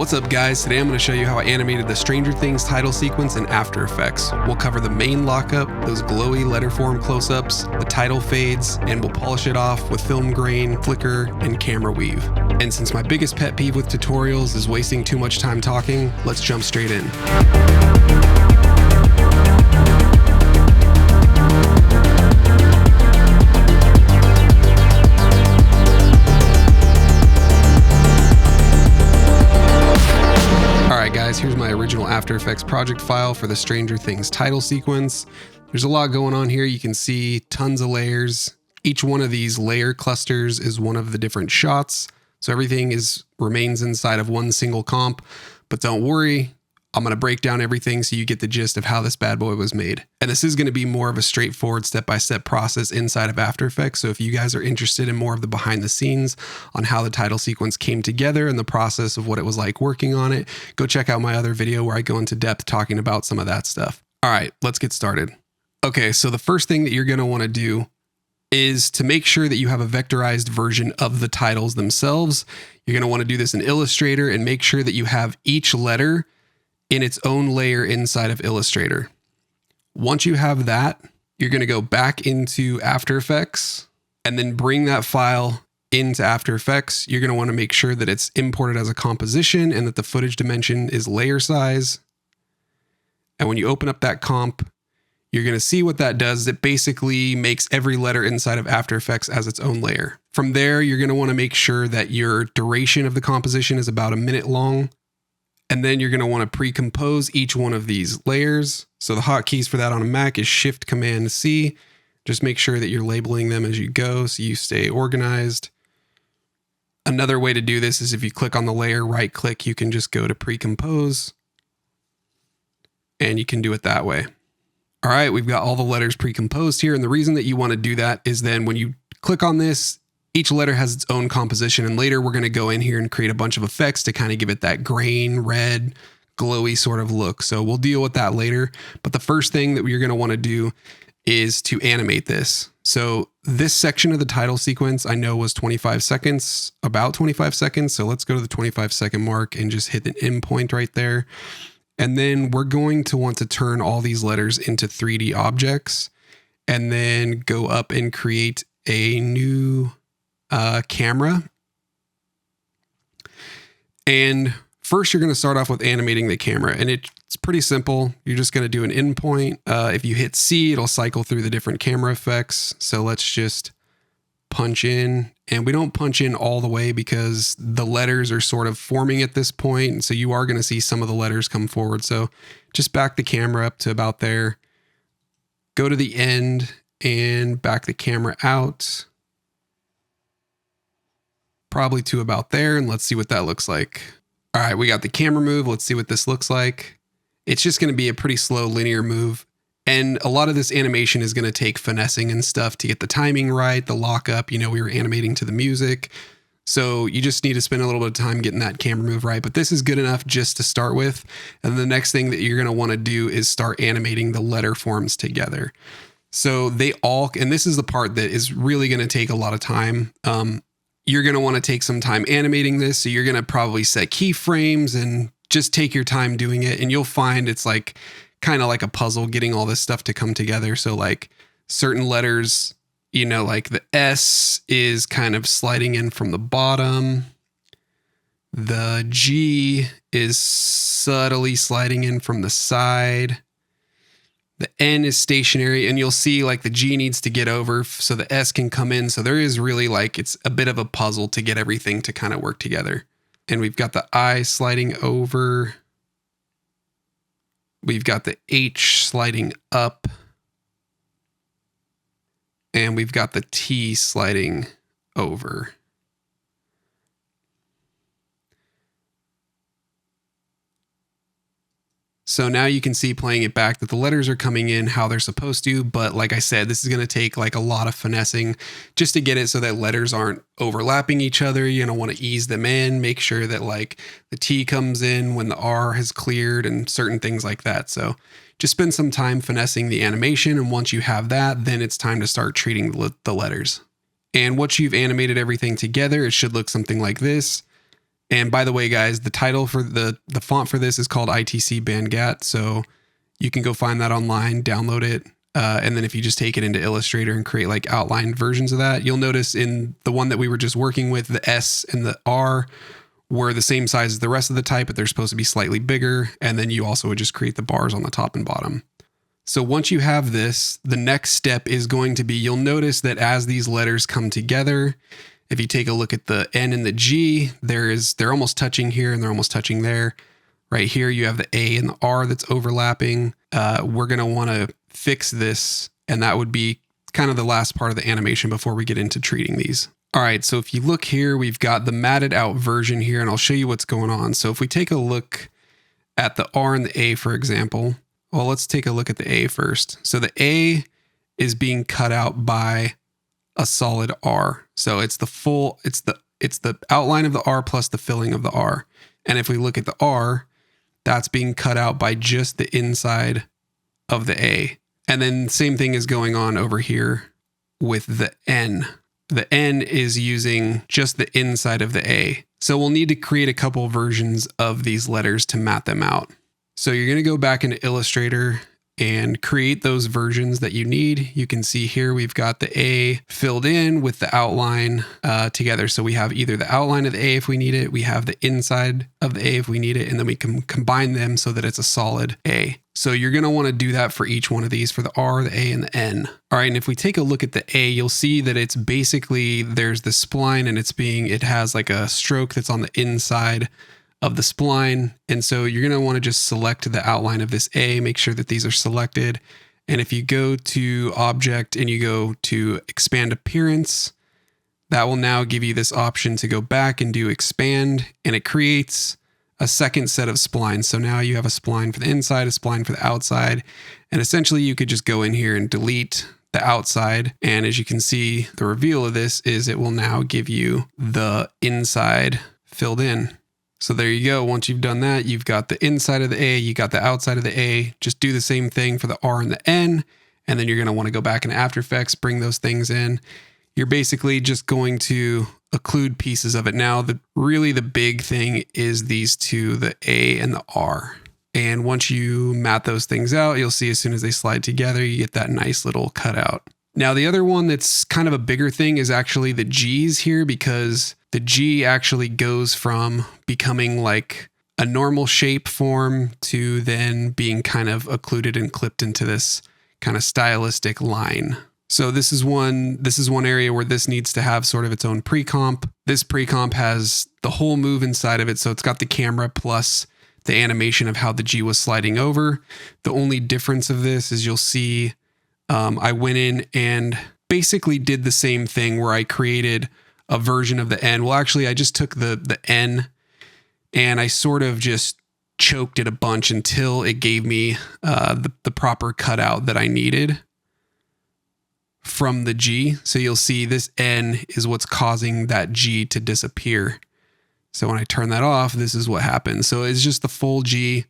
What's up guys, today I'm going to show you how I animated the Stranger Things title sequence in After Effects. We'll cover the main lockup, those glowy letterform close-ups, the title fades, and we'll polish it off with film grain, flicker, and camera weave. And since my biggest pet peeve with tutorials is wasting too much time talking, let's jump straight in. Here's my original After Effects project file for the Stranger Things title sequence. There's a lot going on here. You can see tons of layers. Each one of these layer clusters is one of the different shots. So everything remains inside of one single comp. But don't worry, I'm going to break down everything so you get the gist of how this bad boy was made. And this is going to be more of a straightforward step-by-step process inside of After Effects. So if you guys are interested in more of the behind the scenes on how the title sequence came together and the process of what it was like working on it, go check out my other video where I go into depth talking about some of that stuff. All right, let's get started. Okay, so the first thing that you're going to want to do is to make sure that you have a vectorized version of the titles themselves. You're going to want to do this in Illustrator and make sure that you have each letter in its own layer inside of Illustrator. Once you have that, you're going to go back into After Effects and then bring that file into After Effects. You're going to want to make sure that it's imported as a composition and that the footage dimension is layer size. And when you open up that comp, you're going to see what that does. It basically makes every letter inside of After Effects as its own layer. From there, you're going to want to make sure that your duration of the composition is about a minute long. And then you're going to want to pre-compose each one of these layers. So the hotkeys for that on a Mac is Shift-Command-C. Just make sure that you're labeling them as you go so you stay organized. Another way to do this is if you click on the layer, right-click, you can just go to pre-compose. And you can do it that way. All right, we've got all the letters pre-composed here. And the reason that you want to do that is then when you click on this, each letter has its own composition, and later we're going to go in here and create a bunch of effects to kind of give it that grain, red, glowy sort of look. So we'll deal with that later. But the first thing that you're going to want to do is to animate this. So this section of the title sequence I know was 25 seconds, about 25 seconds. So let's go to the 25-second mark and just hit an end point right there. And then we're going to want to turn all these letters into 3D objects and then go up and create a new camera. And first you're going to start off with animating the camera, and it's pretty simple. You're just going to do an endpoint. If you hit C, it'll cycle through the different camera effects. So let's just punch in, and we don't punch in all the way because the letters are sort of forming at this point. And so you are going to see some of the letters come forward. So just back the camera up to about there, go to the end and back the camera out. Probably to about there, and let's see what that looks like. All right, we got the camera move. Let's see what this looks like. It's just going to be a pretty slow linear move. And a lot of this animation is going to take finessing and stuff to get the timing right, the lockup. You know, we were animating to the music. So you just need to spend a little bit of time getting that camera move right. But this is good enough just to start with. And the next thing that you're going to want to do is start animating the letter forms together. So they all, and this is the part that is really going to take a lot of time. You're going to want to take some time animating this. So you're going to probably set keyframes and just take your time doing it. And you'll find it's like kind of like a puzzle getting all this stuff to come together. So like certain letters, you know, like the S is kind of sliding in from the bottom. The G is subtly sliding in from the side. The N is stationary, and you'll see like the G needs to get over so the S can come in. So there is really like, it's a bit of a puzzle to get everything to kind of work together. And we've got the I sliding over. We've got the H sliding up. And we've got the T sliding over. So now you can see playing it back that the letters are coming in how they're supposed to. But like I said, this is going to take like a lot of finessing just to get it so that letters aren't overlapping each other. You're going to want to ease them in, make sure that like the T comes in when the R has cleared and certain things like that. So just spend some time finessing the animation. And once you have that, then it's time to start treating the letters. And once you've animated everything together, it should look something like this. And by the way, guys, the title for the font for this is called ITC Bandgat. So you can go find that online, download it. And then if you just take it into Illustrator and create like outlined versions of that, you'll notice in the one that we were just working with, the S and the R were the same size as the rest of the type, but they're supposed to be slightly bigger. And then you also would just create the bars on the top and bottom. So once you have this, the next step is going to be, you'll notice that as these letters come together, if you take a look at the N and the G, they're almost touching here and they're almost touching there. Right here, you have the A and the R that's overlapping. We're going to want to fix this, and that would be kind of the last part of the animation before we get into treating these. All right, so if you look here, we've got the matted out version here, and I'll show you what's going on. So if we take a look at the R and the A, for example, well, let's take a look at the A first. So the A is being cut out by a solid R. So it's the outline of the R plus the filling of the R. And if we look at the R, that's being cut out by just the inside of the A. And then same thing is going on over here with the N. The N is using just the inside of the A. So we'll need to create a couple versions of these letters to mat them out. So you're going to go back into Illustrator and create those versions that you need. You can see here we've got the A filled in with the outline together. So we have either the outline of the A if we need it, we have the inside of the A if we need it, and then we can combine them so that it's a solid A. So you're going to want to do that for each one of these, for the R, the A, and the N. All right, and if we take a look at the A, you'll see that it's basically, there's the spline and it has like a stroke that's on the inside of the spline. And so you're going to want to just select the outline of this A, make sure that these are selected. And if you go to Object and you go to Expand Appearance, that will now give you this option to go back and do Expand, and it creates a second set of splines. So now you have a spline for the inside, a spline for the outside, and essentially you could just go in here and delete the outside. And as you can see, the reveal of this is it will now give you the inside filled in. So there you go. Once you've done that, you've got the inside of the A, you got the outside of the A. Just do the same thing for the R and the N, and then you're going to want to go back in After Effects, bring those things in. You're basically just going to occlude pieces of it. Now, really the big thing is these two, the A and the R. And once you mat those things out, you'll see as soon as they slide together, you get that nice little cutout. Now, the other one that's kind of a bigger thing is actually the G's here, because the G actually goes from becoming like a normal shape form to then being kind of occluded and clipped into this kind of stylistic line. So this is one area where this needs to have sort of its own pre-comp. This pre-comp has the whole move inside of it. So it's got the camera plus the animation of how the G was sliding over. The only difference of this is you'll see I went in and basically did the same thing where I created a version of the N. Well, actually, I just took the N and I sort of just choked it a bunch until it gave me the proper cutout that I needed from the G. So you'll see this N is what's causing that G to disappear. So when I turn that off, this is what happens. So it's just the full G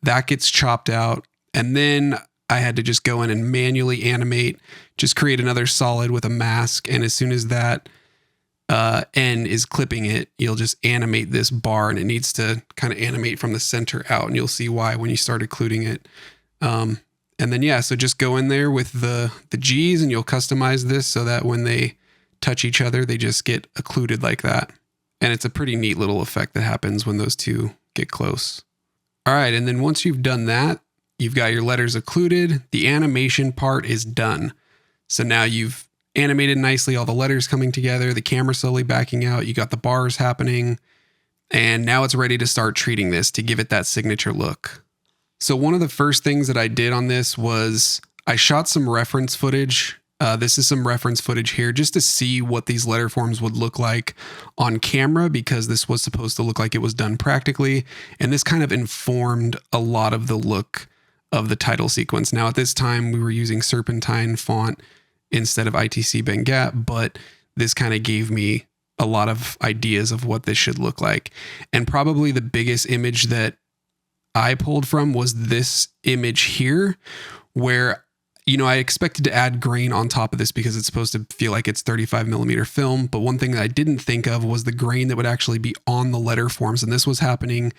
that gets chopped out. And then I had to just go in and manually animate, just create another solid with a mask. And as soon as that N is clipping it, you'll just animate this bar, and it needs to kind of animate from the center out. And you'll see why when you start occluding it. And then, yeah, so just go in there with the G's and you'll customize this so that when they touch each other, they just get occluded like that. And it's a pretty neat little effect that happens when those two get close. All right, and then once you've done that, you've got your letters occluded. The animation part is done. So now you've animated nicely, all the letters coming together, the camera slowly backing out, you got the bars happening, and now it's ready to start treating this to give it that signature look. So one of the first things that I did on this was I shot some reference footage. This is some reference footage here just to see what these letter forms would look like on camera, because this was supposed to look like it was done practically. And this kind of informed a lot of the look of the title sequence. Now at this time we were using Serpentine font instead of ITC Bengat, but this kind of gave me a lot of ideas of what this should look like. And probably the biggest image that I pulled from was this image here, where You know, I expected to add grain on top of this because it's supposed to feel like it's 35 millimeter film. But one thing that I didn't think of was the grain that would actually be on the letter forms. And this was happening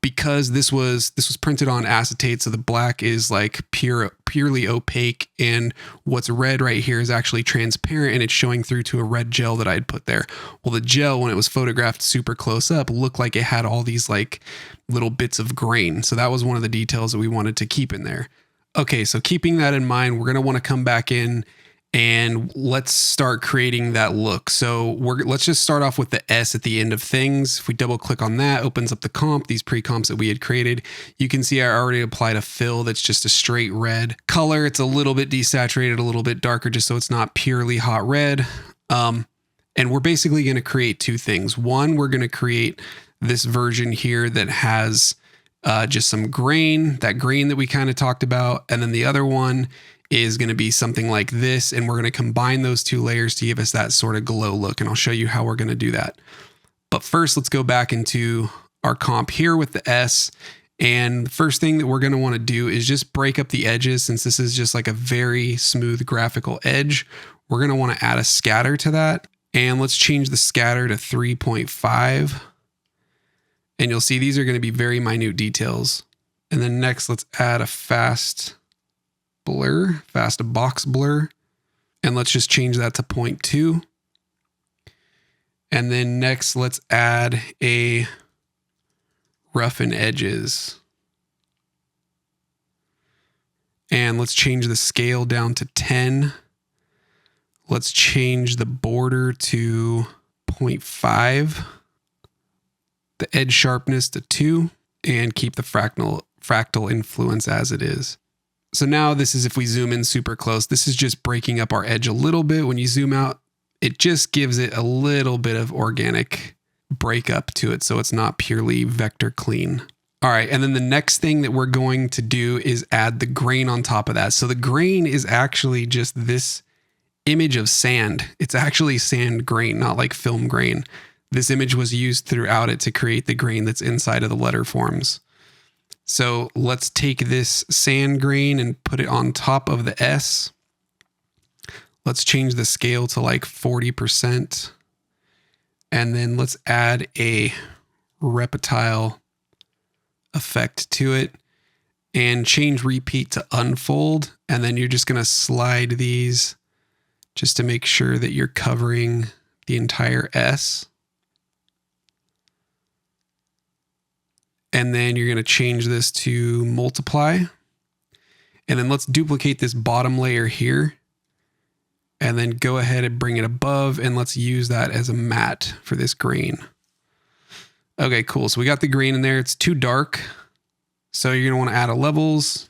because this was printed on acetate. So the black is like purely opaque. And what's red right here is actually transparent, and it's showing through to a red gel that I had put there. Well, the gel, when it was photographed super close up, looked like it had all these like little bits of grain. So that was one of the details that we wanted to keep in there. Okay, so keeping that in mind, we're going to want to come back in and let's start creating that look. So let's just start off with the S at the end of things. If we double click on that, opens up the comp, these pre-comps that we had created. You can see I already applied a fill that's just a straight red color. It's a little bit desaturated, a little bit darker, just so it's not purely hot red. And we're basically going to create two things. One, we're going to create this version here that has just some grain, that grain that we kind of talked about. And then the other one is going to be something like this. And we're going to combine those two layers to give us that sort of glow look. And I'll show you how we're going to do that. But first, let's go back into our comp here with the S. And the first thing that we're going to want to do is just break up the edges. Since this is just like a very smooth graphical edge, we're going to want to add a scatter to that. And let's change the scatter to 3.5. And you'll see these are going to be very minute details. And then next, let's add a fast box blur. And let's just change that to 0.2. And then next, let's add a roughen edges. And let's change the scale down to 10. Let's change the border to 0.5. The edge sharpness to 2, and keep the fractal influence as it is. So now this is, if we zoom in super close, this is just breaking up our edge a little bit. When you zoom out, it just gives it a little bit of organic breakup to it, so it's not purely vector clean. All right, and then the next thing that we're going to do is add the grain on top of that. So the grain is actually just this image of sand. It's actually sand grain, not like film grain. This image was used throughout it to create the grain that's inside of the letter forms. So let's take this sand grain and put it on top of the S. Let's change the scale to like 40%. And then let's add a reptile effect to it and change repeat to unfold. And then you're just going to slide these just to make sure that you're covering the entire S. And then you're going to change this to multiply. And then let's duplicate this bottom layer here. And then go ahead and bring it above. And let's use that as a matte for this grain. Okay, cool. So we got the grain in there. It's too dark. So you're going to want to add a levels.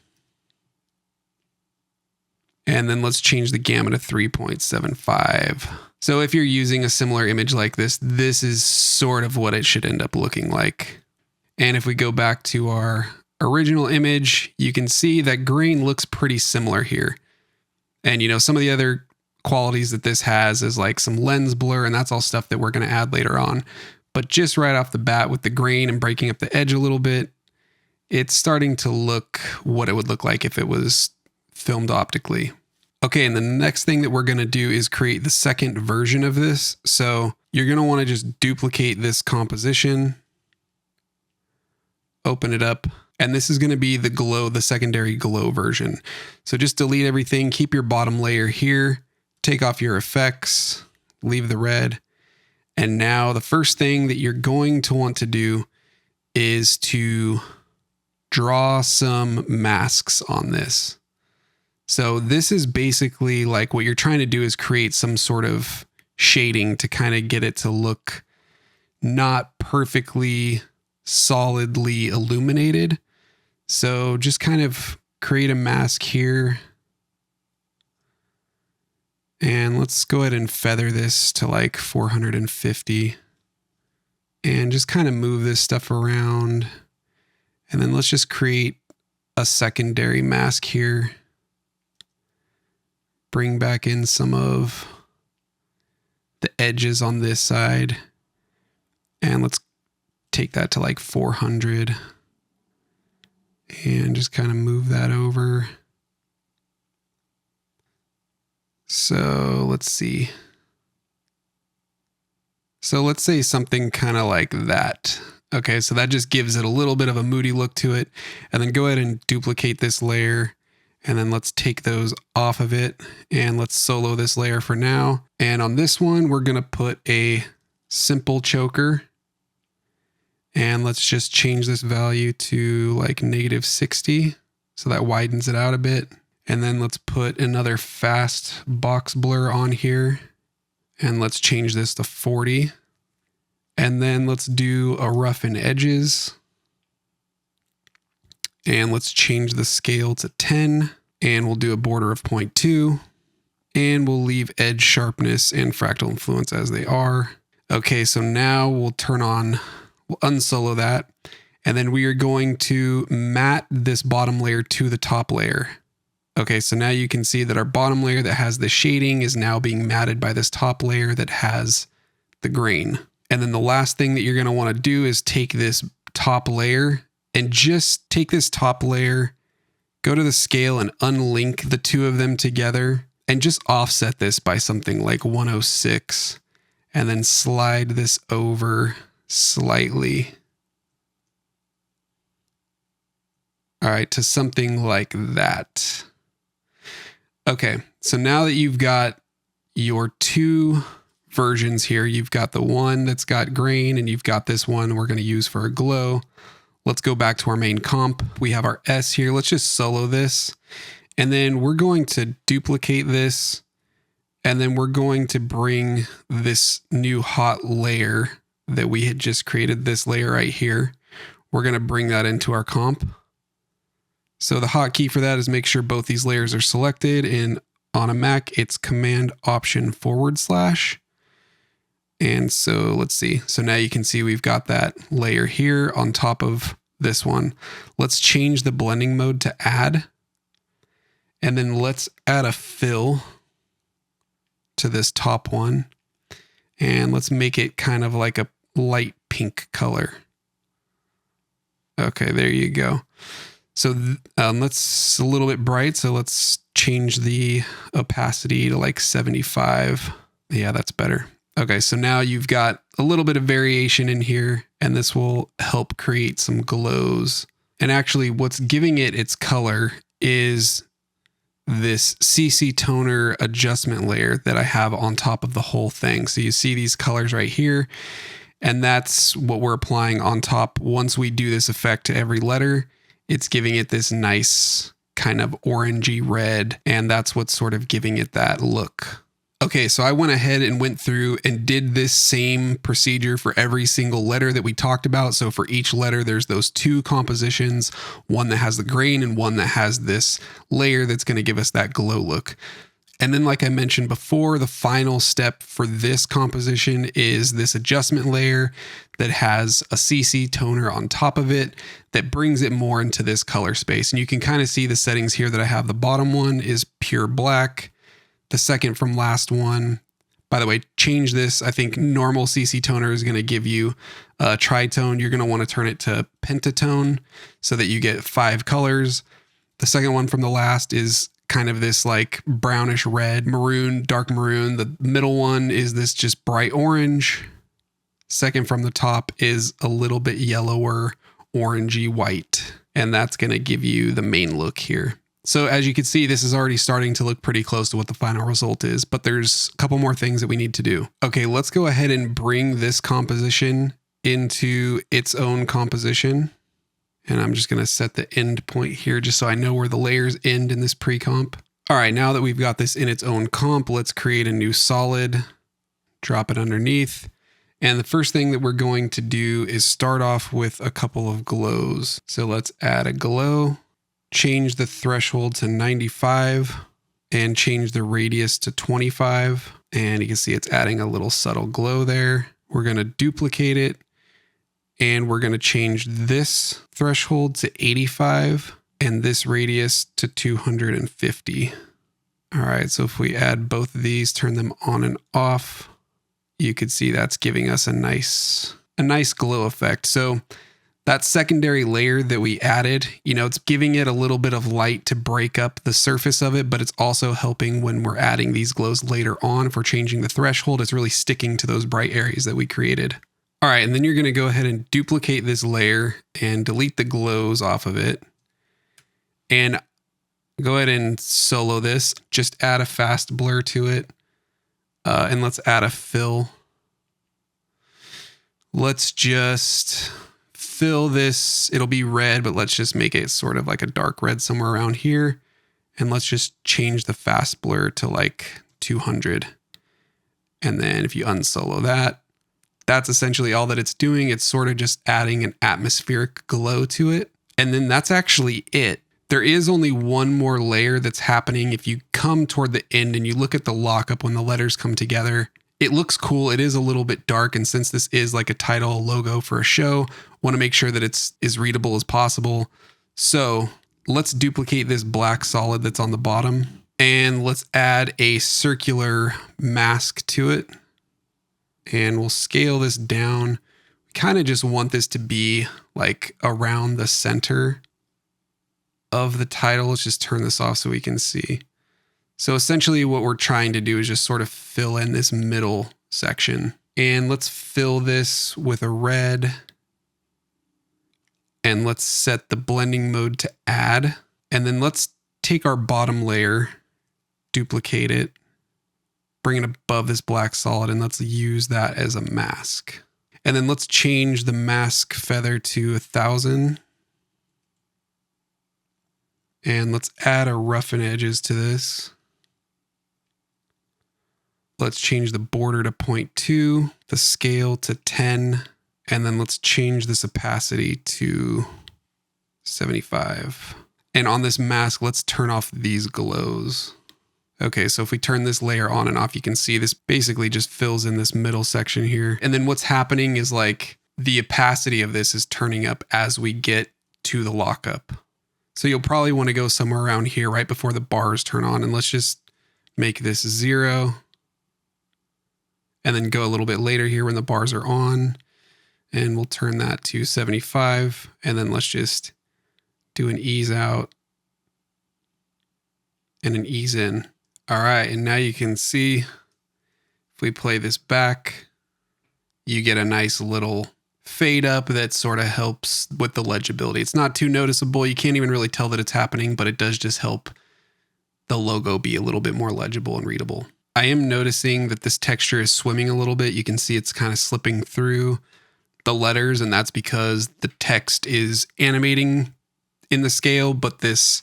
And then let's change the gamma to 3.75. So if you're using a similar image like this, this is sort of what it should end up looking like. And if we go back to our original image, you can see that grain looks pretty similar here. And, you know, some of the other qualities that this has is like some lens blur, and that's all stuff that we're going to add later on. But just right off the bat with the grain and breaking up the edge a little bit, it's starting to look what it would look like if it was filmed optically. Okay, and the next thing that we're going to do is create the second version of this. So you're going to want to just duplicate this composition. Open it up, and this is going to be the glow, the secondary glow version. So just delete everything, keep your bottom layer here, take off your effects, leave the red. And now the first thing that you're going to want to do is to draw some masks on this. So this is basically like what you're trying to do is create some sort of shading to kind of get it to look not perfectly solidly illuminated. So just kind of create a mask here. And let's go ahead and feather this to like 450. And just kind of move this stuff around. And then let's just create a secondary mask here. Bring back in some of the edges on this side. And let's take that to like 400 and just kind of move that over. So let's see. So let's say something kind of like that. Okay, so that just gives it a little bit of a moody look to it. And then go ahead and duplicate this layer. And then let's take those off of it. And let's solo this layer for now. And on this one, we're going to put a simple choker. And let's just change this value to like -60. So that widens it out a bit. And then let's put another fast box blur on here. And let's change this to 40. And then let's do a roughen edges. And let's change the scale to 10. And we'll do a border of 0.2. And we'll leave edge sharpness and fractal influence as they are. Okay, so now we'll unsolo that. And then we are going to matte this bottom layer to the top layer. Okay, so now you can see that our bottom layer that has the shading is now being matted by this top layer that has the grain. And then the last thing that you're going to want to do is take this top layer and just take this top layer, go to the scale and unlink the two of them together and just offset this by something like 106 and then slide this over slightly. All right, to something like that. Okay, so now that you've got your two versions here, you've got the one that's got grain and you've got this one we're going to use for a glow. Let's go back to our main comp. We have our S here. Let's just solo this. And then we're going to duplicate this. And then we're going to bring this new hot layer that we had just created, this layer right here. We're going to bring that into our comp. So the hotkey for that is make sure both these layers are selected, and on a Mac, it's Command-Option/. And so let's see. So now you can see we've got that layer here on top of this one. Let's change the blending mode to add. And then let's add a fill to this top one. And let's make it kind of like a light pink color. Okay, there you go. So let's a little bit bright. So let's change the opacity to like 75. Yeah, that's better. Okay, so now you've got a little bit of variation in here, and this will help create some glows. And actually what's giving it its color is this CC toner adjustment layer that I have on top of the whole thing. So you see these colors right here, and that's what we're applying on top. Once we do this effect to every letter, it's giving it this nice kind of orangey red, and that's what's sort of giving it that look. Okay, so I went ahead and went through and did this same procedure for every single letter that we talked about. So for each letter, there's those two compositions, one that has the grain and one that has this layer that's going to give us that glow look. And then, like I mentioned before, the final step for this composition is this adjustment layer that has a CC toner on top of it that brings it more into this color space. And you can kind of see the settings here that I have. The bottom one is pure black. The second from last one, by the way, change this. I think normal CC toner is going to give you a tritone. You're going to want to turn it to pentatone so that you get 5 colors. The second one from the last is kind of this like brownish red, maroon, dark maroon. The middle one is this just bright orange. Second from the top is a little bit yellower, orangey white. And that's going to give you the main look here. So as you can see, this is already starting to look pretty close to what the final result is, but there's a couple more things that we need to do. Okay, let's go ahead and bring this composition into its own composition. And I'm just going to set the end point here just so I know where the layers end in this pre-comp. All right, now that we've got this in its own comp, let's create a new solid, drop it underneath. And the first thing that we're going to do is start off with a couple of glows. So let's add a glow, change the threshold to 95, and change the radius to 25. And you can see it's adding a little subtle glow there. We're going to duplicate it. And we're going to change this threshold to 85 and this radius to 250. All right, so if we add both of these, turn them on and off, you could see that's giving us a nice glow effect. So That secondary layer that we added, it's giving it a little bit of light to break up the surface of it, but it's also helping when we're adding these glows later on. If we're changing the threshold, it's really sticking to those bright areas that we created. All right, and then you're going to go ahead and duplicate this layer and delete the glows off of it. And go ahead and solo this. Just add a fast blur to it. And let's add a fill. Let's just fill this. It'll be red, but let's just make it sort of like a dark red somewhere around here. And let's just change the fast blur to like 200. And then if you unsolo that, that's essentially all that it's doing. It's sort of just adding an atmospheric glow to it. And then that's actually it. There is only one more layer that's happening. If you come toward the end and you look at the lockup when the letters come together, it looks cool. It is a little bit dark. And since this is like a title logo for a show, want to make sure that it's as readable as possible. So let's duplicate this black solid that's on the bottom and let's add a circular mask to it. And we'll scale this down. We kind of just want this to be like around the center of the title. Let's just turn this off so we can see. So essentially what we're trying to do is just sort of fill in this middle section. And let's fill this with a red. And let's set the blending mode to add. And then let's take our bottom layer, duplicate it, bring it above this black solid, and let's use that as a mask. And then let's change the mask feather to 1000. And let's add a roughen edges to this. Let's change the border to 0.2, the scale to 10, and then let's change this opacity to 75. And on this mask, let's turn off these glows. Okay, so if we turn this layer on and off, you can see this basically just fills in this middle section here. And then what's happening is like the opacity of this is turning up as we get to the lockup. So you'll probably want to go somewhere around here right before the bars turn on. And let's just make this 0. And then go a little bit later here when the bars are on. And we'll turn that to 75. And then let's just do an ease out and an ease in. All right, and now you can see if we play this back, you get a nice little fade up that sort of helps with the legibility. It's not too noticeable. You can't even really tell that it's happening, but it does just help the logo be a little bit more legible and readable. I am noticing that this texture is swimming a little bit. You can see it's kind of slipping through the letters, and that's because the text is animating in the scale, but this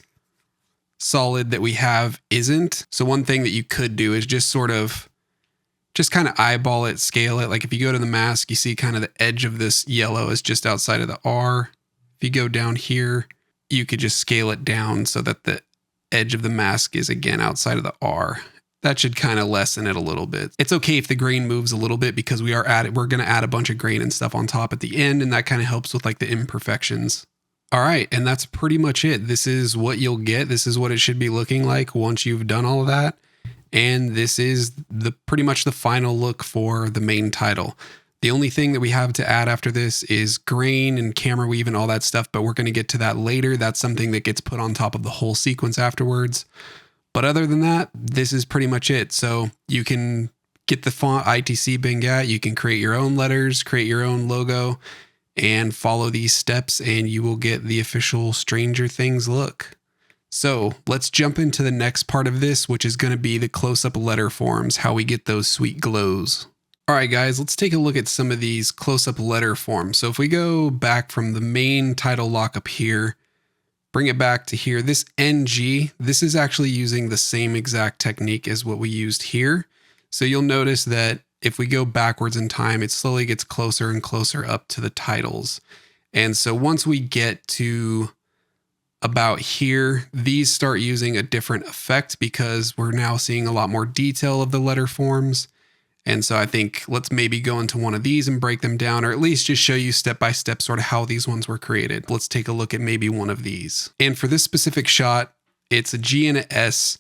solid that we have isn't. So one thing that you could do is just sort of just kind of eyeball it, scale it. Like if you go to the mask, you see kind of the edge of this yellow is just outside of the R. If you go down here, you could just scale it down so that the edge of the mask is again outside of the R. That should kind of lessen it a little bit. It's okay if the grain moves a little bit because we're going to add a bunch of grain and stuff on top at the end, and that kind of helps with like the imperfections. All right, and that's pretty much it. This is what you'll get. This is what it should be looking like once you've done all of that. And this is pretty much the final look for the main title. The only thing that we have to add after this is grain and camera weave and all that stuff, but we're going to get to that later. That's something that gets put on top of the whole sequence afterwards. But other than that, this is pretty much it. So you can get the font ITC Bengat. You can create your own letters, create your own logo, and follow these steps, and you will get the official Stranger Things look. So let's jump into the next part of this, which is going to be the close-up letter forms, how we get those sweet glows. All right, guys, let's take a look at some of these close-up letter forms. So if we go back from the main title lockup here, bring it back to here, this NG, this is actually using the same exact technique as what we used here. So you'll notice that if we go backwards in time, it slowly gets closer and closer up to the titles. And so once we get to about here, these start using a different effect because we're now seeing a lot more detail of the letter forms. And so I think let's maybe go into one of these and break them down, or at least just show you step by step sort of how these ones were created. Let's take a look at maybe one of these. And for this specific shot, it's a G and an S.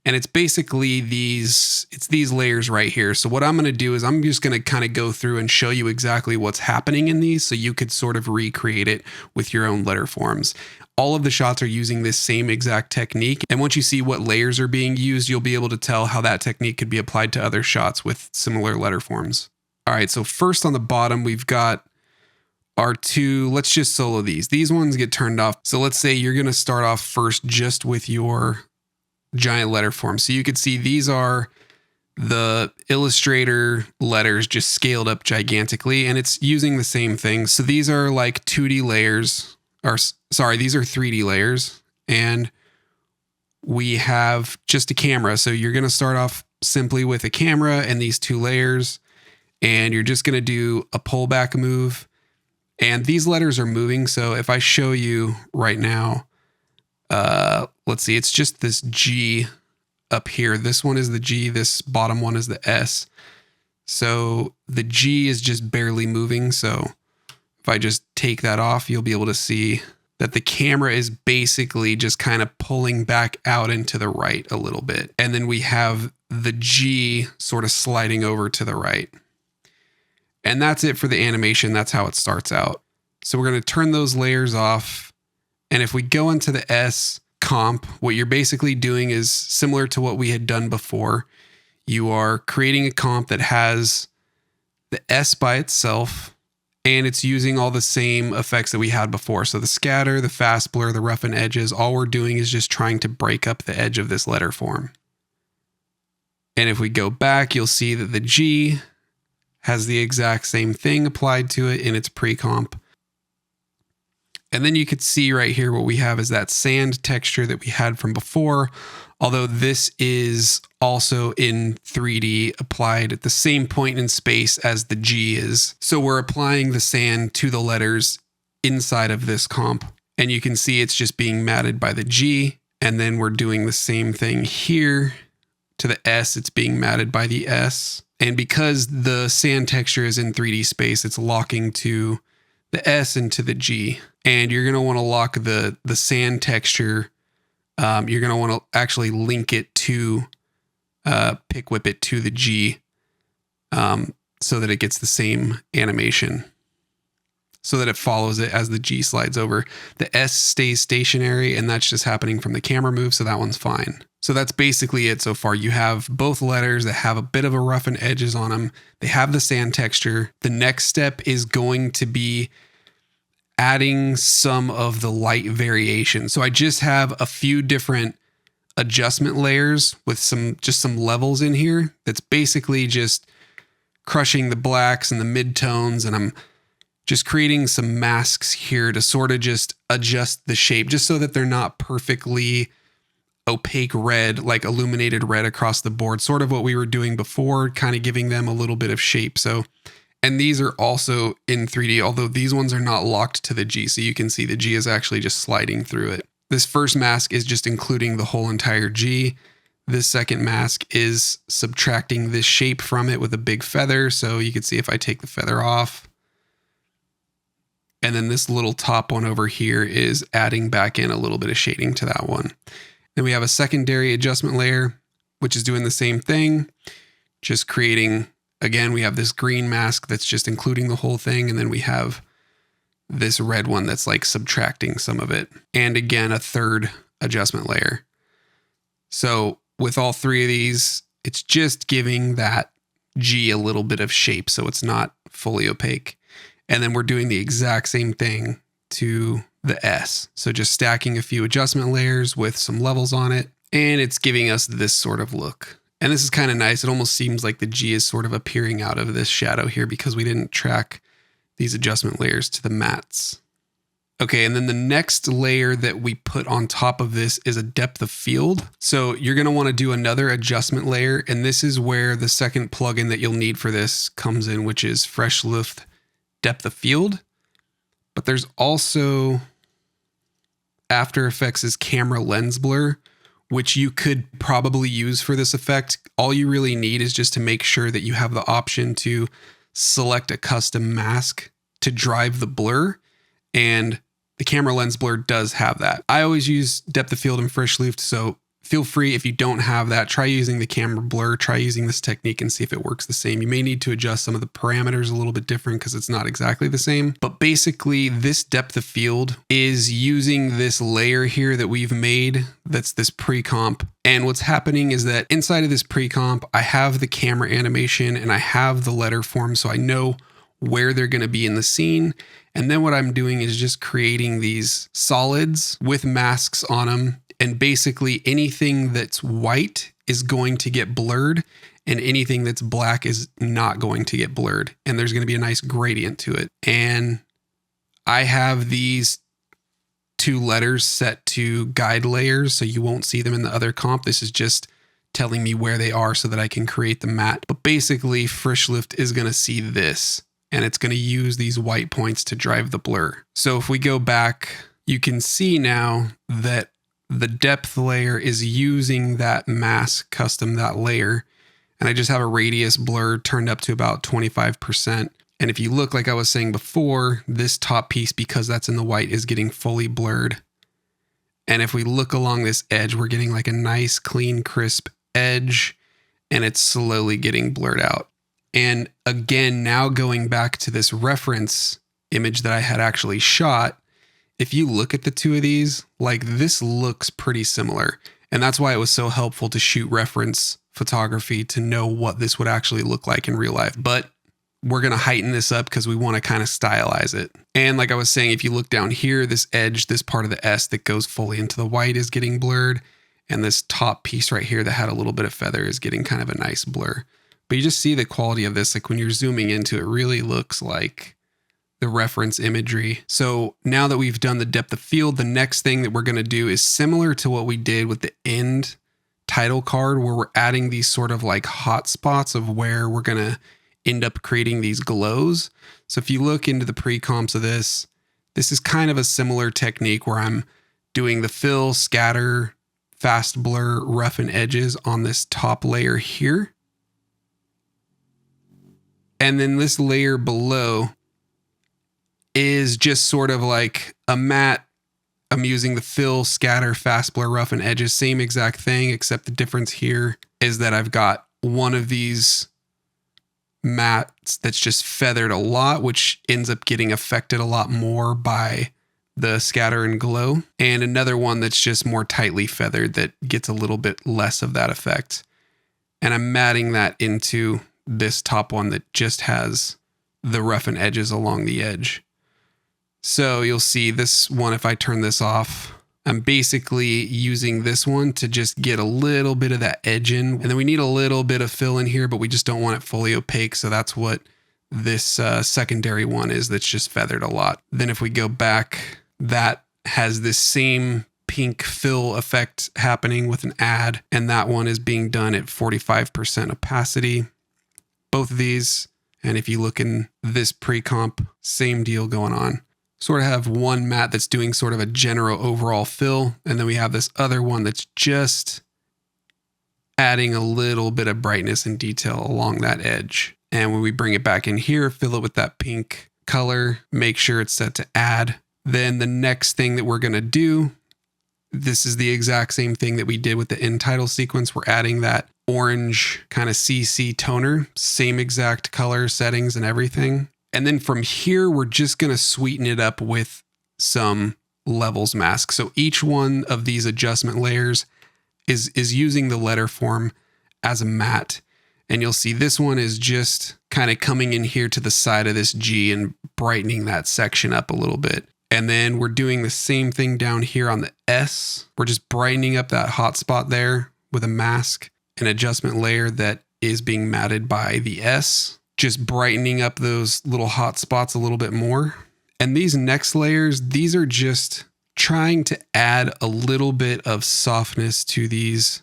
And it's basically these layers right here. So what I'm going to do is I'm just going to kind of go through and show you exactly what's happening in these so you could sort of recreate it with your own letter forms. All of the shots are using this same exact technique. And once you see what layers are being used, you'll be able to tell how that technique could be applied to other shots with similar letter forms. All right, so first on the bottom, we've got our two, let's just solo these. These ones get turned off. So let's say you're going to start off first just with your giant letter form. So you could see these are the Illustrator letters just scaled up gigantically, and it's using the same thing. So these are like 2D layers, or sorry, these are 3D layers, and we have just a camera. So you're going to start off simply with a camera and these two layers, and you're just going to do a pullback move. And these letters are moving. So if I show you right now, let's see, it's just this G up here. This one is the G, this bottom one is the S. So the G is just barely moving. So if I just take that off, you'll be able to see that the camera is basically just kind of pulling back out into the right a little bit. And then we have the G sort of sliding over to the right. And that's it for the animation. That's how it starts out. So we're going to turn those layers off. And if we go into the S comp, what you're basically doing is similar to what we had done before. You are creating a comp that has the S by itself, and it's using all the same effects that we had before. So the scatter, the fast blur, the roughen edges, all we're doing is just trying to break up the edge of this letter form. And if we go back, you'll see that the G has the exact same thing applied to it in its pre-comp. And then you could see right here what we have is that sand texture that we had from before, although this is also in 3D applied at the same point in space as the G is. So we're applying the sand to the letters inside of this comp, and you can see it's just being matted by the G, and then we're doing the same thing here to the S, it's being matted by the S. And because the sand texture is in 3D space, it's locking to the S and to the G. And you're going to want to lock the sand texture. You're going to want to actually link it to, pick whip it to the G so that it gets the same animation, so that it follows it as the G slides over. The S stays stationary, and that's just happening from the camera move, so that one's fine. So that's basically it so far. You have both letters that have a bit of a roughen edges on them. They have the sand texture. The next step is going to be adding some of the light variation. So I just have a few different adjustment layers with some levels in here. That's basically just crushing the blacks and the midtones, and I'm just creating some masks here to sort of just adjust the shape just so that they're not perfectly opaque red, like illuminated red across the board, sort of what we were doing before, kind of giving them a little bit of shape. So, and these are also in 3D, although these ones are not locked to the G. So you can see the G is actually just sliding through it. This first mask is just including the whole entire G. This second mask is subtracting this shape from it with a big feather. So you can see if I take the feather off, and then this little top one over here is adding back in a little bit of shading to that one. Then we have a secondary adjustment layer, which is doing the same thing, just creating, again, we have this green mask that's just including the whole thing. And then we have this red one that's like subtracting some of it. And again, a third adjustment layer. So with all three of these, it's just giving that G a little bit of shape, so it's not fully opaque. And then we're doing the exact same thing to the S. So just stacking a few adjustment layers with some levels on it, and it's giving us this sort of look. And this is kind of nice. It almost seems like the G is sort of appearing out of this shadow here because we didn't track these adjustment layers to the mats. Okay, and then the next layer that we put on top of this is a depth of field. So you're going to want to do another adjustment layer, and this is where the second plugin that you'll need for this comes in, which is Fresh Luft Depth of Field. But there's also After Effects' camera lens blur, which you could probably use for this effect. All you really need is just to make sure that you have the option to select a custom mask to drive the blur, and the camera lens blur does have that. I always use depth of field and Fresh Luft, so feel free, if you don't have that, try using the camera blur, try using this technique and see if it works the same. You may need to adjust some of the parameters a little bit different because it's not exactly the same. But basically, this depth of field is using this layer here that we've made that's this pre-comp. And what's happening is that inside of this pre-comp, I have the camera animation and I have the letter form, so I know where they're going to be in the scene. And then what I'm doing is just creating these solids with masks on them. And basically anything that's white is going to get blurred and anything that's black is not going to get blurred. And there's going to be a nice gradient to it. And I have these two letters set to guide layers, so you won't see them in the other comp. This is just telling me where they are so that I can create the matte. But basically Frischlift is going to see this and it's going to use these white points to drive the blur. So if we go back, you can see now that the depth layer is using that mask custom, that layer. And I just have a radius blur turned up to about 25%. And if you look, like I was saying before, this top piece, because that's in the white, is getting fully blurred. And if we look along this edge, we're getting like a nice, clean, crisp edge, and it's slowly getting blurred out. And again, now going back to this reference image that I had actually shot, if you look at the two of these, like this looks pretty similar. And that's why it was so helpful to shoot reference photography to know what this would actually look like in real life. But we're going to heighten this up because we want to kind of stylize it. And like I was saying, if you look down here, this edge, this part of the S that goes fully into the white is getting blurred. And this top piece right here that had a little bit of feather is getting kind of a nice blur. But you just see the quality of this. Like when you're zooming into it, really looks like the reference imagery. So now that we've done the depth of field, the next thing that we're going to do is similar to what we did with the end title card, where we're adding these sort of like hot spots of where we're going to end up creating these glows. So if you look into the pre-comps of this is kind of a similar technique where I'm doing the fill, scatter, fast blur, roughen edges on this top layer here. And then this layer below is just sort of like a matte. I'm using the fill, scatter, fast blur, roughen edges, same exact thing, except the difference here is that I've got one of these mattes that's just feathered a lot, which ends up getting affected a lot more by the scatter and glow, and another one that's just more tightly feathered that gets a little bit less of that effect. And I'm matting that into this top one that just has the roughen edges along the edge. So you'll see this one, if I turn this off, I'm basically using this one to just get a little bit of that edge in. And then we need a little bit of fill in here, but we just don't want it fully opaque. So that's what this secondary one is that's just feathered a lot. Then if we go back, that has this same pink fill effect happening with an add. And that one is being done at 45% opacity. Both of these. And if you look in this pre-comp, same deal going on. Sort of have one matte that's doing sort of a general overall fill. And then we have this other one that's just adding a little bit of brightness and detail along that edge. And when we bring it back in here, fill it with that pink color, make sure it's set to add. Then the next thing that we're going to do, this is the exact same thing that we did with the end title sequence. We're adding that orange kind of CC toner, same exact color settings and everything. And then from here, we're just going to sweeten it up with some levels mask. So each one of these adjustment layers is using the letter form as a matte. And you'll see this one is just kind of coming in here to the side of this G and brightening that section up a little bit. And then we're doing the same thing down here on the S. We're just brightening up that hot spot there with a mask, an adjustment layer that is being matted by the S. Just brightening up those little hot spots a little bit more. And these next layers, these are just trying to add a little bit of softness to these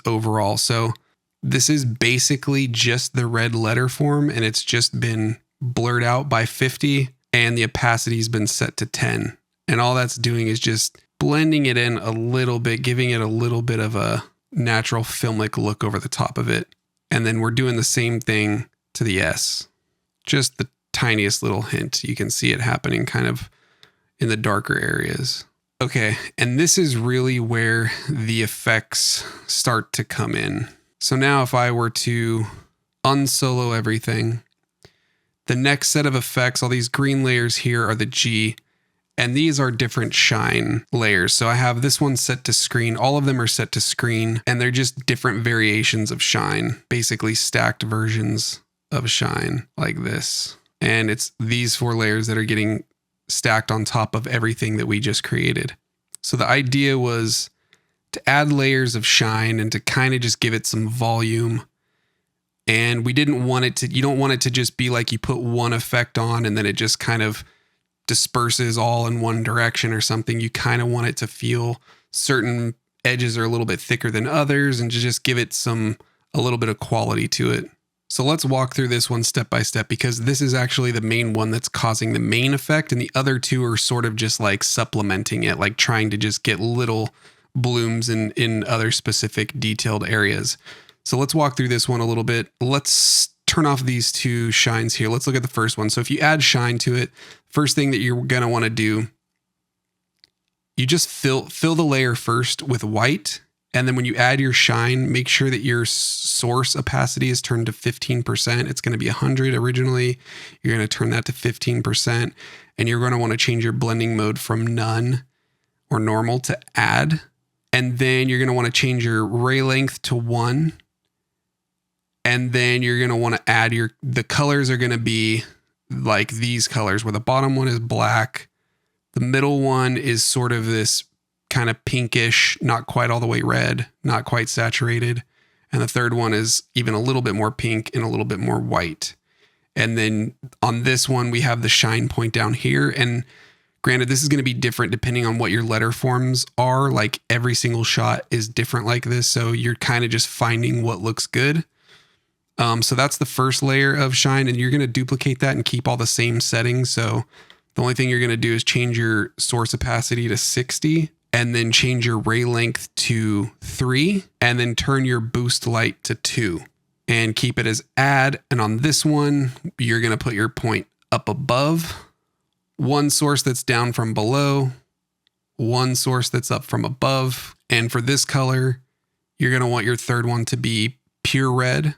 overall. So this is basically just the red letter form, and it's just been blurred out by 50, and the opacity's been set to 10. And all that's doing is just blending it in a little bit, giving it a little bit of a natural filmic look over the top of it. And then we're doing the same thing to the S. Just the tiniest little hint. You can see it happening kind of in the darker areas. Okay, and this is really where the effects start to come in. So now if I were to unsolo everything, the next set of effects, all these green layers here are the G, and these are different shine layers. So I have this one set to screen. All of them are set to screen, and they're just different variations of shine, basically stacked versions of shine like this. And it's these 4 layers that are getting stacked on top of everything that we just created. So the idea was to add layers of shine and to kind of just give it some volume. And we didn't want it to, you don't want it to just be like you put one effect on and then it just kind of disperses all in one direction or something. You kind of want it to feel certain edges are a little bit thicker than others and to just give it a little bit of quality to it. So let's walk through this one step by step, because this is actually the main one that's causing the main effect, and the other 2 are sort of just like supplementing it, like trying to just get little blooms in other specific detailed areas. So let's walk through this one a little bit. Let's turn off these 2 shines here. Let's look at the first one. So if you add shine to it, first thing that you're going to want to do, you just fill the layer first with white. And then when you add your shine, make sure that your source opacity is turned to 15%. It's going to be 100 originally. You're going to turn that to 15%. And you're going to want to change your blending mode from none or normal to add. And then you're going to want to change your ray length to 1. And then you're going to want to add the colors are going to be like these colors, where the bottom one is black. The middle one is sort of this kind of pinkish, not quite all the way red, not quite saturated. And the third one is even a little bit more pink and a little bit more white. And then on this one, we have the shine point down here. And granted, this is going to be different depending on what your letter forms are. Like every single shot is different like this. So you're kind of just finding what looks good. So that's the first layer of shine, and you're going to duplicate that and keep all the same settings. So the only thing you're going to do is change your source opacity to 60, and then change your ray length to 3, and then turn your boost light to 2, and keep it as add. And on this one, you're going to put your point up above, one source that's down from below, one source that's up from above. And for this color, you're going to want your third one to be pure red.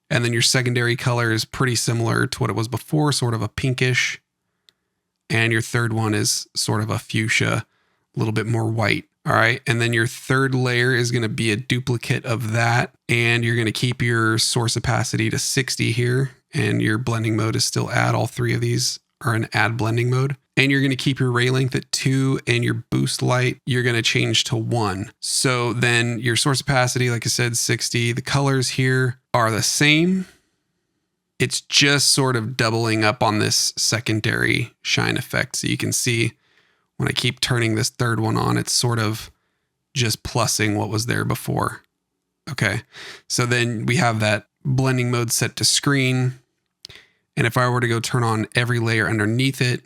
And then your secondary color is pretty similar to what it was before, sort of a pinkish. And your third one is sort of a fuchsia, a little bit more white. All right. And then your third layer is going to be a duplicate of that. And you're going to keep your source opacity to 60 here. And your blending mode is still add. All 3 of these are in add blending mode. And you're going to keep your ray length at 2, and your boost light, you're going to change to 1. So then your source opacity, like I said, 60. The colors here are the same. It's just sort of doubling up on this secondary shine effect. So you can see when I keep turning this third one on, it's sort of just plussing what was there before. Okay. So then we have that blending mode set to screen. And if I were to go turn on every layer underneath it,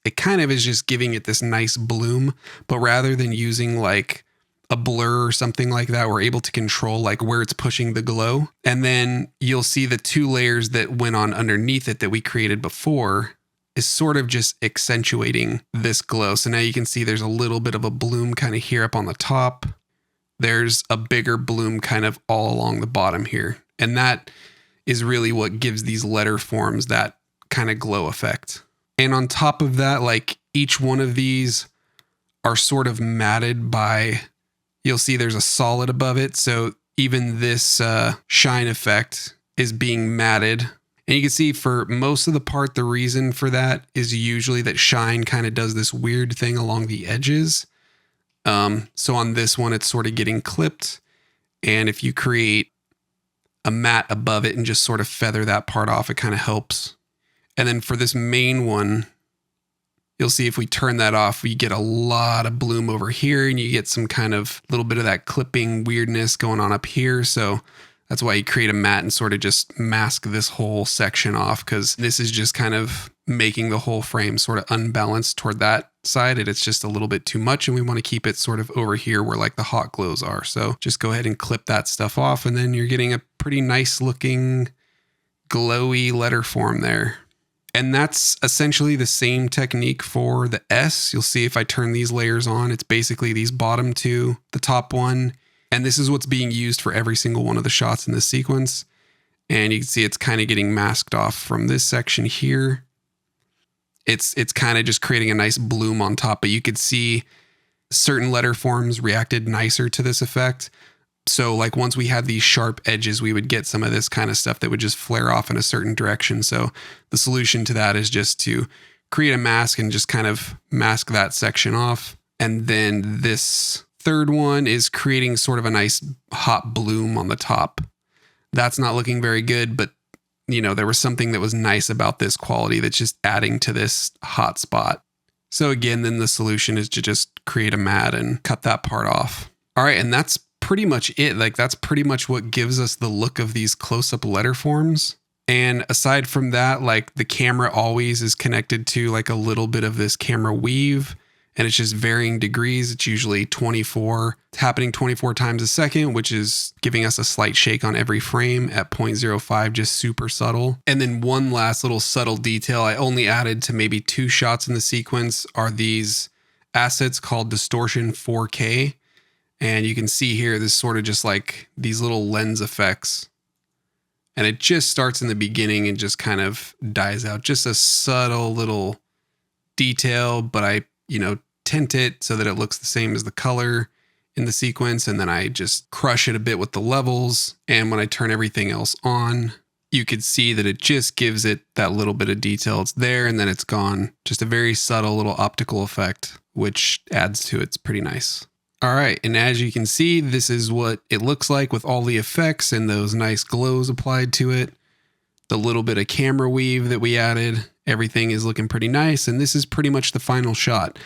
it kind of is just giving it this nice bloom, but rather than using like a blur or something like that, we're able to control like where it's pushing the glow. And then you'll see the 2 layers that went on underneath it that we created before is sort of just accentuating this glow. So now you can see there's a little bit of a bloom kind of here up on the top. There's a bigger bloom kind of all along the bottom here. And that is really what gives these letter forms that kind of glow effect. And on top of that, like each one of these are sort of matted by, you'll see there's a solid above it. So even this shine effect is being matted. And you can see for most of the part, the reason for that is usually that shine kind of does this weird thing along the edges. So on this one, it's sort of getting clipped. And if you create a matte above it and just sort of feather that part off, it kind of helps. And then for this main one, you'll see if we turn that off, we get a lot of bloom over here, and you get some kind of little bit of that clipping weirdness going on up here. So that's why you create a matte and sort of just mask this whole section off, because this is just kind of making the whole frame sort of unbalanced toward that side. And it's just a little bit too much, and we want to keep it sort of over here where like the hot glows are. So just go ahead and clip that stuff off, and then you're getting a pretty nice looking glowy letter form there. And that's essentially the same technique for the S. You'll see if I turn these layers on, it's basically these bottom two, the top one. And this is what's being used for every single one of the shots in this sequence. And you can see it's kind of getting masked off from this section here. It's kind of just creating a nice bloom on top, but you could see certain letter forms reacted nicer to this effect. So like once we had these sharp edges, we would get some of this kind of stuff that would just flare off in a certain direction. So the solution to that is just to create a mask and just kind of mask that section off. And then this third one is creating sort of a nice hot bloom on the top. That's not looking very good, but you know, there was something that was nice about this quality that's just adding to this hot spot. So again, then the solution is to just create a matte and cut that part off. All right, and that's pretty much it. Like that's pretty much what gives us the look of these close-up letter forms. And aside from that, like the camera always is connected to like a little bit of this camera weave, and it's just varying degrees. It's usually 24. It's happening 24 times a second, which is giving us a slight shake on every frame at 0.05, just super subtle. And then one last little subtle detail I only added to maybe 2 shots in the sequence are these assets called distortion 4K. And you can see here, this sort of just like these little lens effects. And it just starts in the beginning and just kind of dies out. Just a subtle little detail, but I, tint it so that it looks the same as the color in the sequence. And then I just crush it a bit with the levels. And when I turn everything else on, you could see that it just gives it that little bit of detail. It's there and then it's gone. Just a very subtle little optical effect, which adds to it. It's pretty nice. All right, and as you can see, this is what it looks like with all the effects and those nice glows applied to it. The little bit of camera weave that we added, everything is looking pretty nice, and this is pretty much the final shot.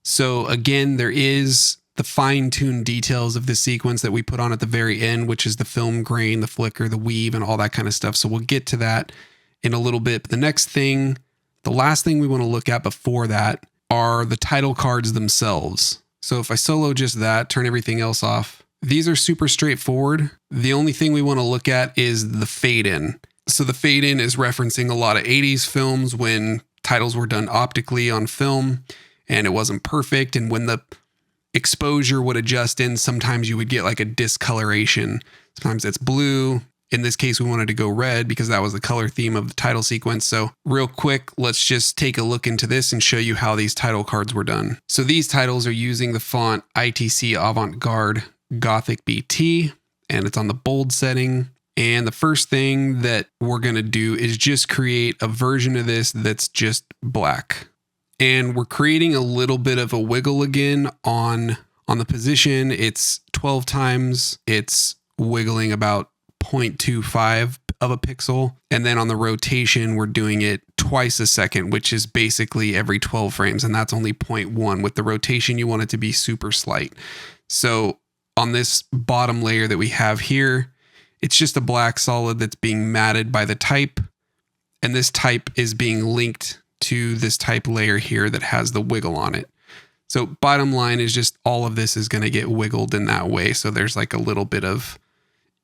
So again, there is the fine-tuned details of the sequence that we put on at the very end, which is the film grain, the flicker, the weave, and all that kind of stuff. So we'll get to that in a little bit. But the next thing, the last thing we want to look at before that are the title cards themselves. So if I solo just that, turn everything else off, these are super straightforward. The only thing we want to look at is the fade in. So the fade in is referencing a lot of 80s films when titles were done optically on film and it wasn't perfect. And when the exposure would adjust in, sometimes you would get like a discoloration. Sometimes it's blue. In this case, we wanted to go red because that was the color theme of the title sequence. So real quick, let's just take a look into this and show you how these title cards were done. So these titles are using the font ITC Avant-Garde Gothic BT, and it's on the bold setting. And the first thing that we're going to do is just create a version of this that's just black. And we're creating a little bit of a wiggle again on the position. It's 12 times. It's wiggling about 0.25 of a pixel. And then on the rotation, we're doing it twice a second, which is basically every 12 frames. And that's only 0.1. With the rotation, you want it to be super slight. So on this bottom layer that we have here, it's just a black solid that's being matted by the type. And this type is being linked to this type layer here that has the wiggle on it. So bottom line is just all of this is going to get wiggled in that way. So there's like a little bit of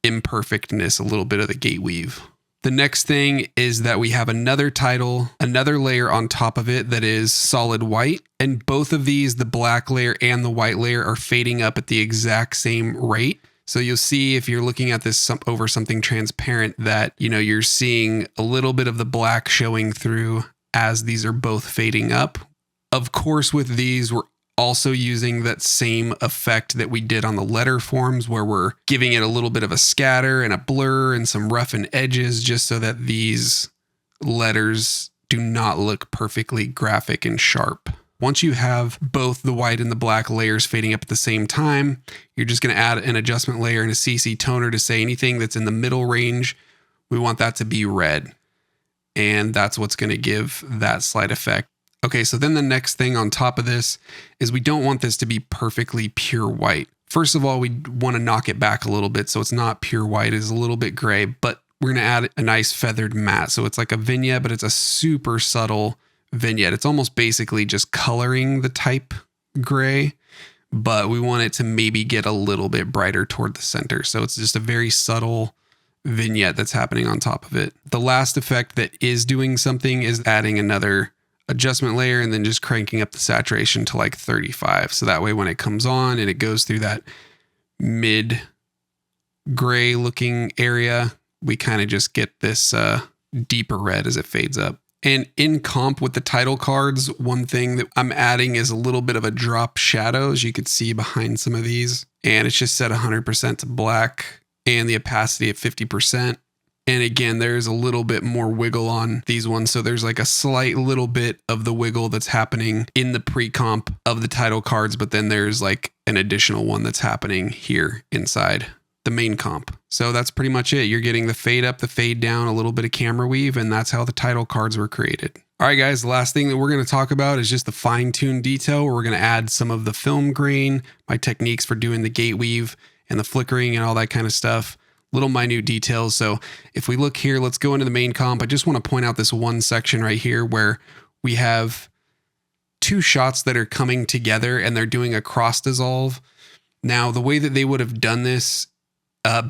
imperfectness, a little bit of the gate weave. The next thing is that we have another title, another layer on top of it that is solid white. And both of these, the black layer and the white layer, are fading up at the exact same rate. So you'll see if you're looking at this over something transparent that, you're seeing a little bit of the black showing through as these are both fading up. Of course, with these, we're also using that same effect that we did on the letter forms where we're giving it a little bit of a scatter and a blur and some roughened edges just so that these letters do not look perfectly graphic and sharp. Once you have both the white and the black layers fading up at the same time, you're just going to add an adjustment layer and a CC toner to say anything that's in the middle range, we want that to be red. And that's what's going to give that slight effect. Okay, so then the next thing on top of this is we don't want this to be perfectly pure white. First of all, we want to knock it back a little bit so it's not pure white, it's a little bit gray, but we're going to add a nice feathered matte. So it's like a vignette, but it's a super subtle vignette. It's almost basically just coloring the type gray, but we want it to maybe get a little bit brighter toward the center. So it's just a very subtle vignette that's happening on top of it. The last effect that is doing something is adding another adjustment layer and then just cranking up the saturation to like 35. So that way when it comes on and it goes through that mid gray looking area, we kind of just get this deeper red as it fades up. And in comp with the title cards, one thing that I'm adding is a little bit of a drop shadow, as you could see behind some of these. And it's just set 100% to black and the opacity at 50%. And again, there's a little bit more wiggle on these ones. So there's like a slight little bit of the wiggle that's happening in the pre-comp of the title cards, but then there's like an additional one that's happening here inside the main comp. So that's pretty much it. You're getting the fade up, the fade down, a little bit of camera weave, and that's how the title cards were created. All right, guys, the last thing that we're going to talk about is just the fine-tuned detail, where we're going to add some of the film grain, my techniques for doing the gate weave and the flickering and all that kind of stuff, little minute details. So if we look here, let's go into the main comp. I just want to point out this one section right here where we have two shots that are coming together and they're doing a cross dissolve. Now, the way that they would have done this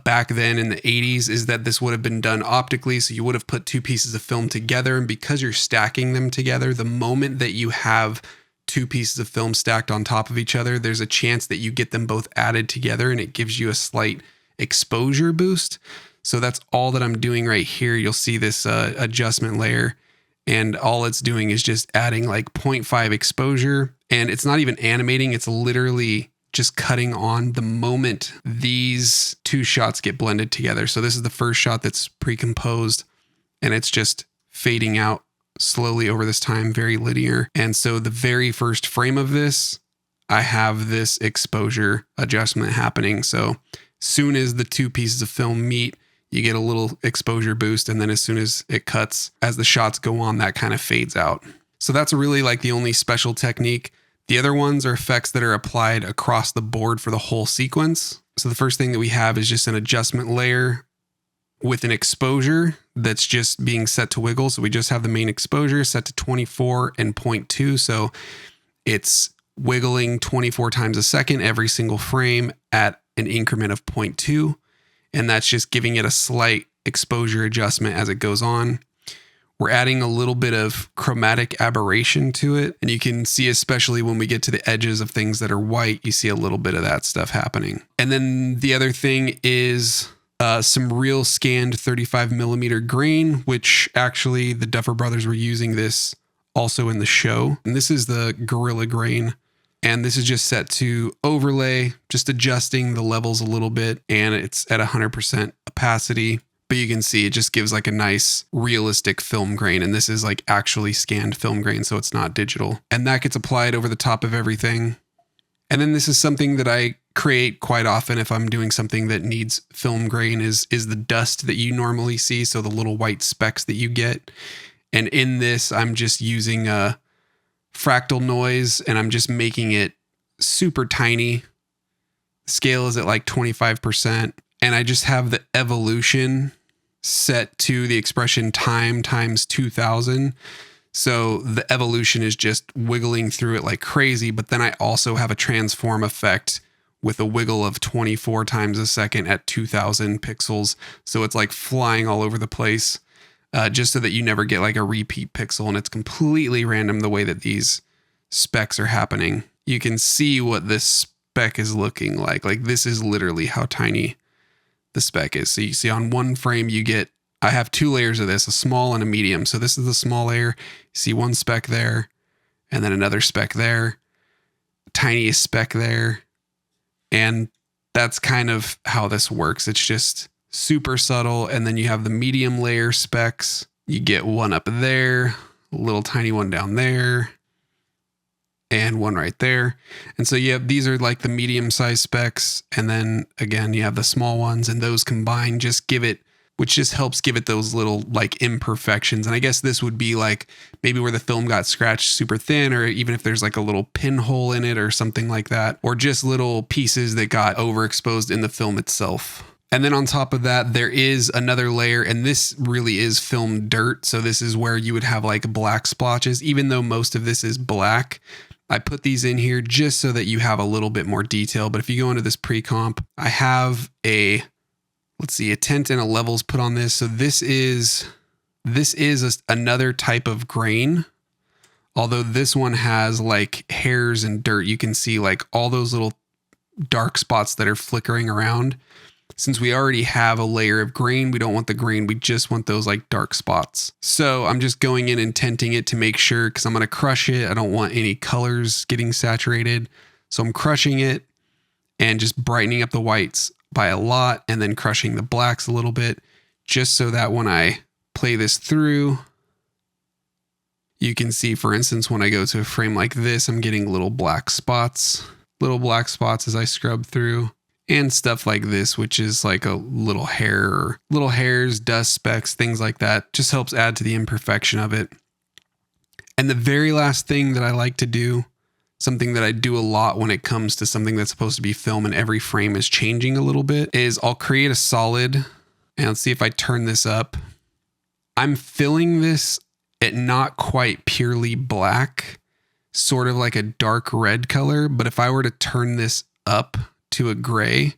back then in the 80s is that this would have been done optically. So you would have put two pieces of film together, and because you're stacking them together, the moment that you have two pieces of film stacked on top of each other, there's a chance that you get them both added together and it gives you a slight exposure boost. So that's all that I'm doing right here. You'll see this adjustment layer, and all it's doing is just adding like 0.5 exposure, and it's not even animating. It's literally just cutting on the moment these two shots get blended together. So this is the first shot that's pre-composed, and it's just fading out slowly over this time, very linear. And so the very first frame of this, I have this exposure adjustment happening. So soon as the two pieces of film meet, you get a little exposure boost. And then as soon as it cuts, as the shots go on, that kind of fades out. So that's really like the only special technique. The other ones are effects that are applied across the board for the whole sequence. So the first thing that we have is just an adjustment layer with an exposure that's just being set to wiggle. So we just have the main exposure set to 24 and 0.2. So it's wiggling 24 times a second every single frame at an increment of 0.2. And that's just giving it a slight exposure adjustment as it goes on. We're adding a little bit of chromatic aberration to it. And you can see, especially when we get to the edges of things that are white, you see a little bit of that stuff happening. And then the other thing is some real scanned 35 millimeter grain, which actually the Duffer Brothers were using this also in the show. And this is the Gorilla grain. And this is just set to overlay, just adjusting the levels a little bit. And it's at 100% opacity. But you can see it just gives like a nice realistic film grain. And this is like actually scanned film grain, so it's not digital. And that gets applied over the top of everything. And then this is something that I create quite often if I'm doing something that needs film grain is the dust that you normally see. So the little white specks that you get. And in this, I'm just using a fractal noise and I'm just making it super tiny. Scale is at like 25%. And I just have the evolution set to the expression time times 2000. So the evolution is just wiggling through it like crazy. But then I also have a transform effect with a wiggle of 24 times a second at 2000 pixels. So it's like flying all over the place, just so that you never get like a repeat pixel. And it's completely random the way that these specs are happening. You can see what this spec is looking like. Like this is literally how tiny the spec is. So you see on one frame I have two layers of this, a small and a medium. So this is the small layer. You see one speck there and then another speck there, tiniest speck there. And that's kind of how this works. It's just super subtle. And then you have the medium layer specs. You get one up there, a little tiny one down there, and one right there. And so these are like the medium size specs. And then again, you have the small ones, and those combined which just helps give it those little like imperfections. And I guess this would be like maybe where the film got scratched super thin, or even if there's like a little pinhole in it or something like that, or just little pieces that got overexposed in the film itself. And then on top of that, there is another layer, and this really is film dirt. So this is where you would have like black splotches, even though most of this is black. I put these in here just so that you have a little bit more detail. But if you go into this pre-comp, I have a let's see, a tint and a levels put on this. So this is another type of grain. Although this one has like hairs and dirt, you can see like all those little dark spots that are flickering around. Since we already have a layer of grain, we don't want the grain. We just want those like dark spots. So I'm just going in and tinting it to make sure, because I'm going to crush it. I don't want any colors getting saturated. So I'm crushing it and just brightening up the whites by a lot, and then crushing the blacks a little bit, just so that when I play this through, you can see, for instance, when I go to a frame like this, I'm getting little black spots as I scrub through, and stuff like this, which is like a little hair, or little hairs, dust specks, things like that. Just helps add to the imperfection of it. And the very last thing that I like to do, something that I do a lot when it comes to something that's supposed to be film and every frame is changing a little bit, is I'll create a solid, and let's see if I turn this up. I'm filling this at not quite purely black, sort of like a dark red color. But if I were to turn this up to a gray,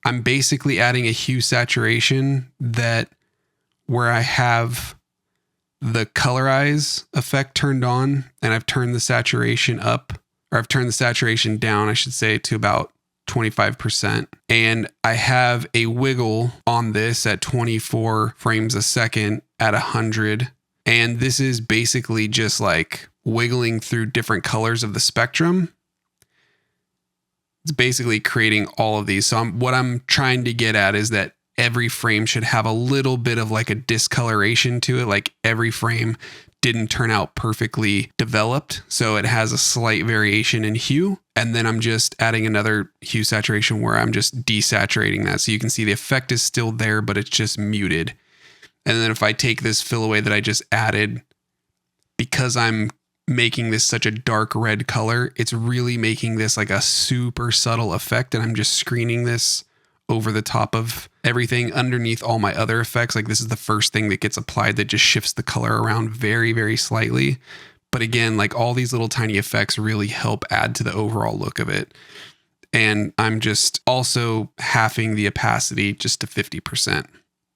I'm basically adding a hue saturation that where I have the colorize effect turned on, and I've turned the saturation up, or I've turned the saturation down, I should say, to about 25%. And I have a wiggle on this at 24 frames a second at 100. And this is basically just like wiggling through different colors of the spectrum. It's basically creating all of these. So what I'm trying to get at is that every frame should have a little bit of like a discoloration to it. Like every frame didn't turn out perfectly developed, so it has a slight variation in hue. And then I'm just adding another hue saturation where I'm just desaturating that. So you can see the effect is still there, but it's just muted. And then if I take this fill away that I just added, because I'm making this such a dark red color, it's really making this like a super subtle effect. And I'm just screening this over the top of everything underneath all my other effects. Like this is the first thing that gets applied that just shifts the color around very, very slightly. But again, like all these little tiny effects really help add to the overall look of it. And I'm just also halving the opacity just to 50%.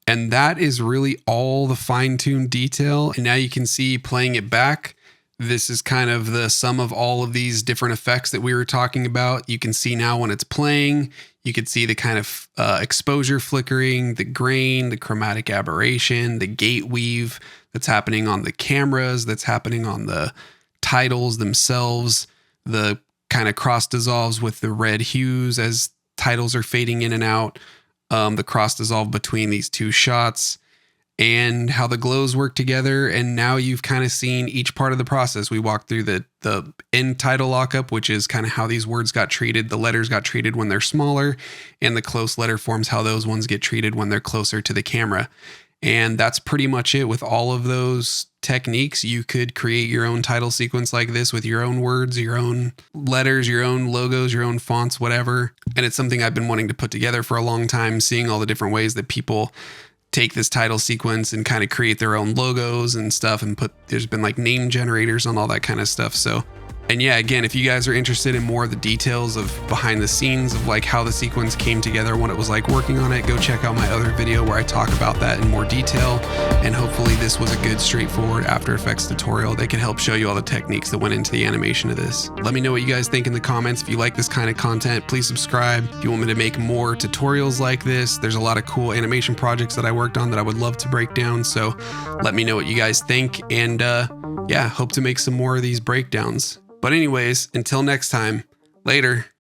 And that is really all the fine-tuned detail. And now you can see, playing it back, this is kind of the sum of all of these different effects that we were talking about. You can see now when it's playing, you can see the kind of exposure flickering, the grain, the chromatic aberration, the gate weave that's happening on the cameras, that's happening on the titles themselves, the kind of cross dissolves with the red hues as titles are fading in and out, the cross dissolve between these two shots, and how the glows work together. And now you've kind of seen each part of the process. We walked through the end title lockup, which is kind of how these words got treated. The letters got treated when they're smaller, and the close letter forms, how those ones get treated when they're closer to the camera. And that's pretty much it. With all of those techniques, you could create your own title sequence like this with your own words, your own letters, your own logos, your own fonts, whatever. And it's something I've been wanting to put together for a long time, seeing all the different ways that people take this title sequence and kind of create their own logos and stuff, and there's been like name generators on all that kind of stuff. So, and yeah, again, if you guys are interested in more of the details of behind the scenes of like how the sequence came together, what it was like working on it, go check out my other video where I talk about that in more detail. And hopefully this was a good, straightforward After Effects tutorial that can help show you all the techniques that went into the animation of this. Let me know what you guys think in the comments. If you like this kind of content, please subscribe. If you want me to make more tutorials like this, there's a lot of cool animation projects that I worked on that I would love to break down. So let me know what you guys think. And yeah, hope to make some more of these breakdowns. But anyways, until next time, later.